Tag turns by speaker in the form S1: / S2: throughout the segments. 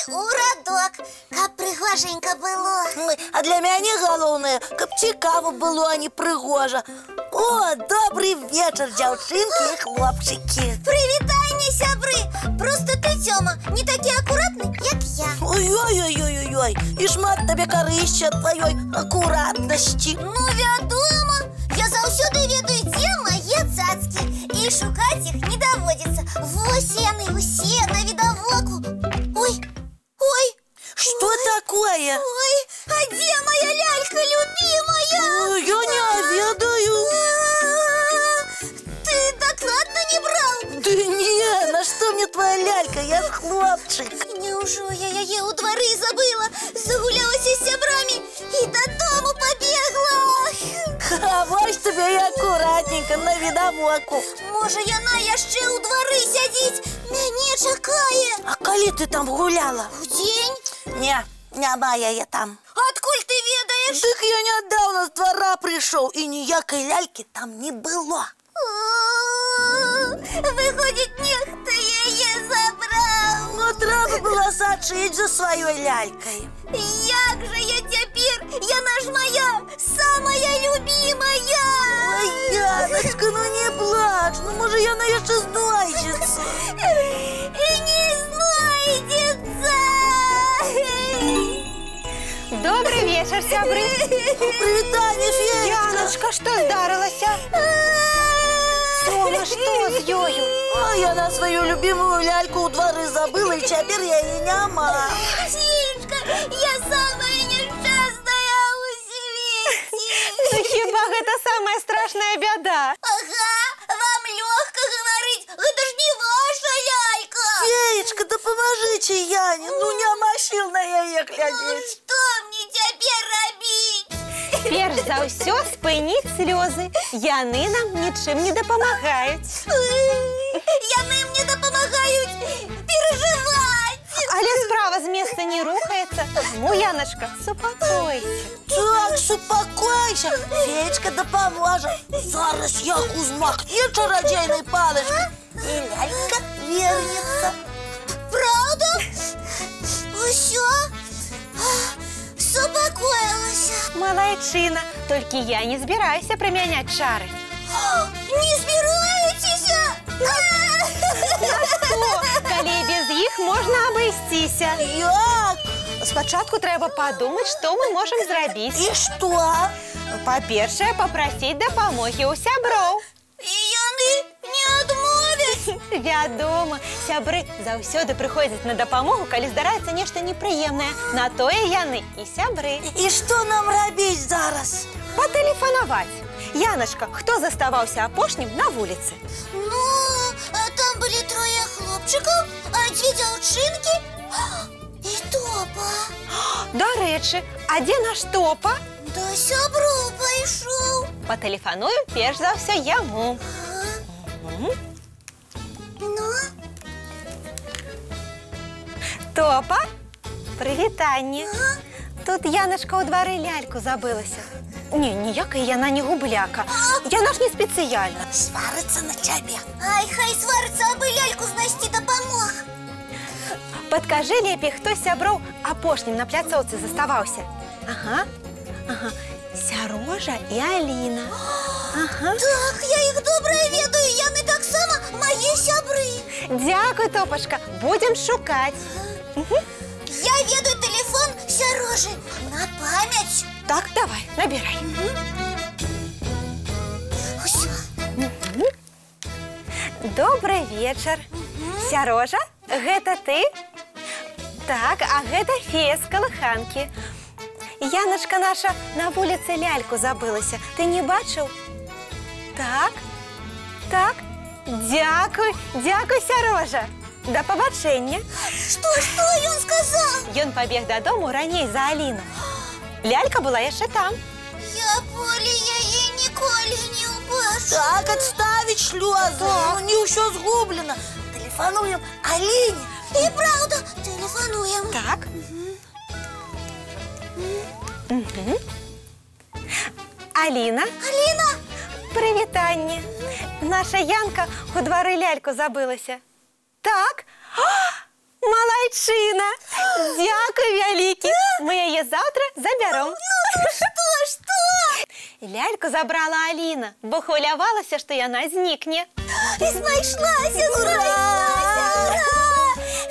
S1: у радок, каб прыгоженька было.
S2: Ой, а для мяне галоўнае, каб цікава было, а не прыгожа. О, добрый вечер, дзяўчынкі і хлопчыкі.
S1: Прывітанне, сябры. Просто ты, Тёма, не такі акуратны, як я.
S2: Ой-ой-ой-ой-ой, і шмат табе карысці ад тваёй акуратнасці.
S1: Ну, вядома, я заўсёды ведаю, дзе мае цацкі, і шукаць іх не даводзіцца. Вось яны усе на видавоку. Ой, ой.
S2: Что такое?
S1: Ой, а где моя лялька любимая?
S2: Я не ведаю.
S1: Ты докладно не брал?
S2: Да не, на что мне твоя лялька? Я ж хлопчик.
S1: Няўжо я яе ў двары забыла, загулялася з сябрамі і дадому побегла.
S2: А вось тебе і акуратненько на видавоку.
S1: Можа, яна яшчэ ў двары сядзіць, мяне чакае.
S2: А калі ты там гуляла?
S1: Удзень?
S2: Не, няма яе там.
S1: Адкуль ты ведаеш?
S2: Дык я нядаўна з двара прыйшоў, і ніякай лялькі там не было.
S1: Выходзіць, нехта яе забраў.
S2: Ну, трэба было сачыць за сваёй лялькай.
S1: Як жа я цяпер? Яна ж моя самая любимая.
S2: Ой, Яночка, ну не плач, ну можа яна яшчэ знойдзецца.
S1: І не знойдзецца.
S3: Добрый вечер, сябры.
S2: Прывітанне, Феечка.
S3: Яночка, што здарылася? Тёма, што з ёю?
S2: А яна сваю любимую ляльку ў двары забыла, і цяпер яе няма.
S1: Феечка, я самая несчастная ў свеце.
S3: Хіба гэта самая страшная бяда?
S1: Ага, вам лёгка гаварыць, гэта ж не ваша лялька.
S2: Феечка, дапамажыце Яне, ну няма сіл на яе глядзець.
S1: Што мне цяпер рабіць?
S3: Перш за ўсё спыніць слёзы. Яны нам нічым не дапамагаюць.
S1: Яны мне дапамагаюць перажываць.
S3: Але справа з месца не рухаецца. Таму, Яночка, супакойся.
S2: Так, супакойся, Феечка дапаможа. Зараз як узмахне чарадзейнай палачкай, і лялька вернецца.
S1: Правда? Усё? Супакоілася.
S3: Малайчына, толькі я не збіраюся прымяняць чары.
S1: Не збіраецеся?
S3: Калі без іх можна абысціся.
S2: Як?
S3: Спачатку трэба падумаць, што мы можам зрабіць.
S2: І што?
S3: Па-першае, папрасіць дапамогі ў сяброў.
S1: І яны не адмовяць.
S3: Вядома, сябры заўсёды прыходзяць на дапамогу, калі здараецца нешта непрыемнае. На тое яны і сябры.
S2: І што нам рабіць зараз?
S3: Патэлефанаваць. Яночка, хто заставаўся апошнім на вуліцы?
S1: Ну, там былі трое хлопчыкаў, а дзве дзяўчынкі і Топа.
S3: Дарэчы, а дзе наш Топа?
S1: Да сяброў пайшоў.
S3: Патэлефаную перш за ўсё яму.
S1: Ну?
S3: Топа, прывітанне. Тут Яночка ў двары ляльку забылася. Не, ніякая яна не губляка. Яна ж не спецыяльна.
S2: Сварыцца на цябе.
S1: Ай, хай сварыцца, абы ляльку знайсці дапамог.
S3: Падкажы лепей, хто з сяброў апошнім на пляцоўцы заставаўся. Ага. Сярожа і Аліна.
S1: Так, я іх добра ведаю, яны таксама мае сябры.
S3: Дзякуй, Топачка, будзем шукаць.
S1: Я ведаю тэлефон Сярожы на памяць.
S3: Так, давай, набірай.
S1: Усё.
S3: Добры вечар. Сярожа, гэта ты? Так, а гэта фея з калыханкі. Яночка наша на вуліцы ляльку забылася. Ты не бачыў? Так, так. Дзякуй, Сярожа. Да пабачэння.
S1: Што ён сказаў?
S3: Ён пабег дадому раней за Аліну. Лялька была яшчэ там.
S1: Я болей яе ніколі не ўбачу.
S2: Так, адставіць слёзы. Ну, не ўсё згублена. Тэлефануем Аліне.
S1: І праўда, тэлефануем.
S3: Так. Аліна.
S1: Аліна!
S3: Прывітанне. Наша Янка у двары ляльку забылася. Так? Малайчына! Дякую вялікі! Мы яе завтра забяром.
S1: Что?
S3: Ляльку забрала Аліна, бо хвилювалася, що яна знікне.
S1: І знайшлася, ура!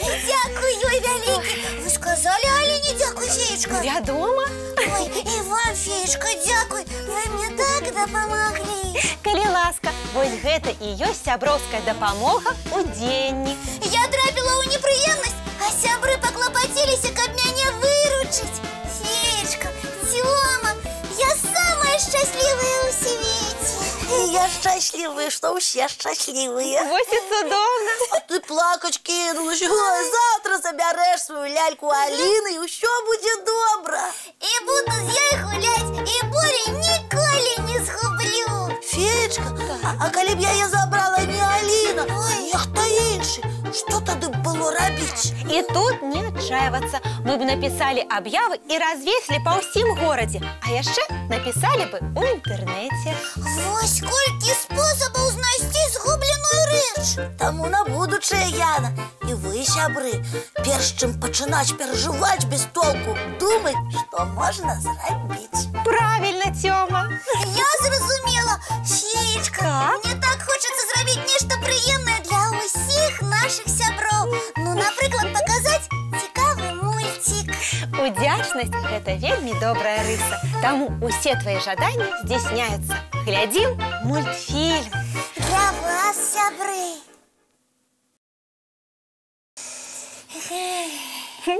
S1: Дякую, вялікі! Ви сказали Аліні дякую, феєчка?
S3: Вядома?
S1: Ой, і вам, феєчка, дякую! Ви мені так допомогли!
S3: Калі ласка, вось гэта і ёсць сяброўская дапамога ў дзенні.
S1: Я трапила у неприемность, а сябры поклопотились, каб мяне выручить. Феечка, Тёма, я самая счастливая у свете.
S2: И я счастливая, что все счастливые.
S3: Вось і цудоўна.
S2: А ты плакать кинулась. Ой, завтра заберешь свою ляльку Алины, и все будет добро.
S1: И буду с ёй гулять, и более ніколи не згублю.
S2: Феечка, а коли б я її забрала не Аліна, а ніхто інший, що тоді було робити?
S3: І тут не отчаиваться. Мы бы написали объявы и развесили по всем городе. А яшчэ написали бы у интернете.
S1: Вось колькі способаў знайсці згубленую рэч.
S2: Тому на будучае, Яна, і вы, сябры, перш чым пачынаць перажываць без толку, думаць, што можна зрабіць.
S3: Правильно, Тёма.
S1: Я зразумела. Феечка,
S3: Так?
S1: мне так хочется зрабіць нешта прыемнае для усіх наших сяброў. Ну, напрыклад, показать цікавы мультик.
S3: Удзячнасць – гэта вельмі добрая рыса. Таму усе твои жаданні здзяйсняюцца. Глядзім мультфільм.
S1: Для вас, сябры.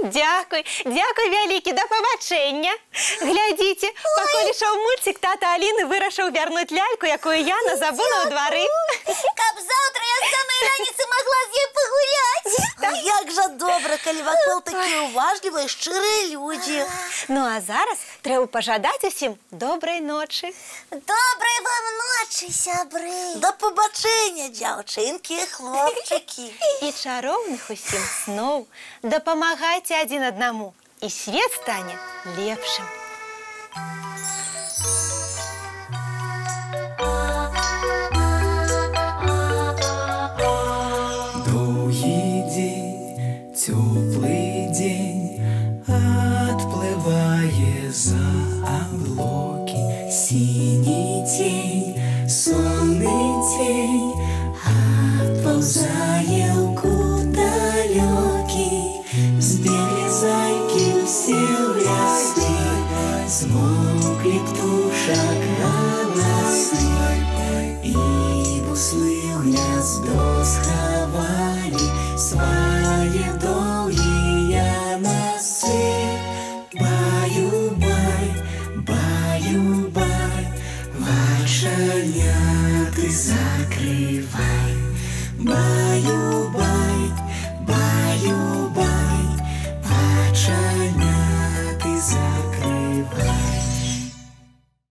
S3: Дякуй, дякуй вялікі, да пабачэння. Глядзіце, пакуль ішоў мультик, тата Аліны вырашыў вярнуць ляльку, якую Яна забыла ў двары.
S1: Каб завтра я з самай раніцы магла з ёй пагуляць.
S2: А як жа добра, калі вакол такія уважлівыя, шчырыя людзі.
S3: Ну а зараз трэба пажадаць усім добрай ночы.
S1: Добрай вам ночы, сябры.
S2: Да пабачэння, дзяўчынкі і хлопчыкі.
S3: І чароўных усім сноў. Дапамагайце адзін аднаму, і свет стане лепшым.
S4: Доўгі дзень, цёплы дзень, адплывае за аблокі. Сіні цень, сонны цень, адпаўзае ў кут далёкі. Збеглі зайкі ўсе ў лясе, змоўклі птушкі.